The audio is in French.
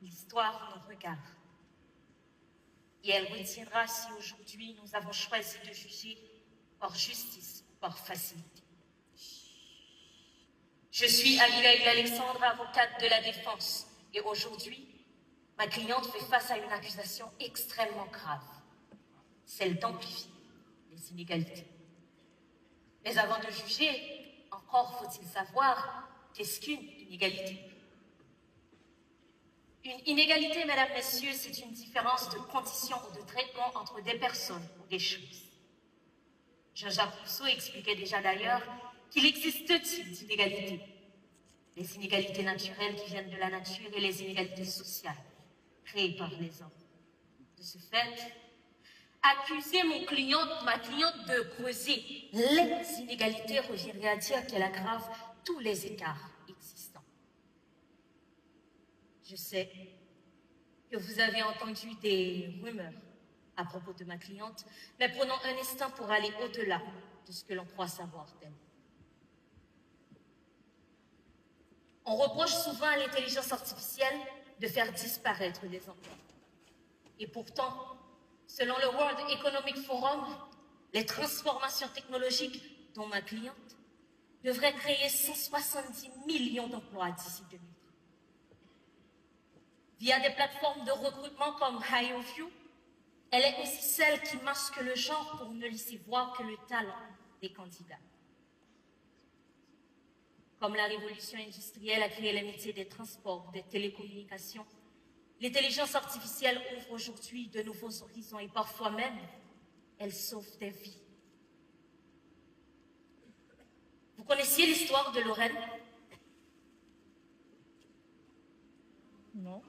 L'histoire nous regarde. Et elle retiendra si aujourd'hui nous avons choisi de juger par justice ou par facilité. Je suis Abigail Alexandre, avocate de la défense. Et aujourd'hui, ma cliente fait face à une accusation extrêmement grave, celle d'amplifier les inégalités. Mais avant de juger, encore faut-il savoir qu'est-ce qu'une inégalité. Une inégalité, mesdames, messieurs, c'est une différence de condition ou de traitement entre des personnes ou des choses. Jean-Jacques Rousseau expliquait déjà d'ailleurs qu'il existe deux types d'inégalités. Les inégalités naturelles qui viennent de la nature et les inégalités sociales créées par les hommes. De ce fait, accuser ma cliente de creuser les inégalités reviendrait à dire qu'elle aggrave tous les écarts existants. Je sais que vous avez entendu des rumeurs à propos de ma cliente, mais prenons un instant pour aller au-delà de ce que l'on croit savoir d'elle. On reproche souvent à l'intelligence artificielle de faire disparaître les emplois. Et pourtant, selon le World Economic Forum, les transformations technologiques dont ma cliente devraient créer 170 millions d'emplois d'ici 2030. Via des plateformes de recrutement comme HireVue, elle est aussi celle qui masque le genre pour ne laisser voir que le talent des candidats. Comme la révolution industrielle a créé les métiers des transports, des télécommunications, l'intelligence artificielle ouvre aujourd'hui de nouveaux horizons et parfois même, elle sauve des vies. Vous connaissiez l'histoire de Lorraine? Non.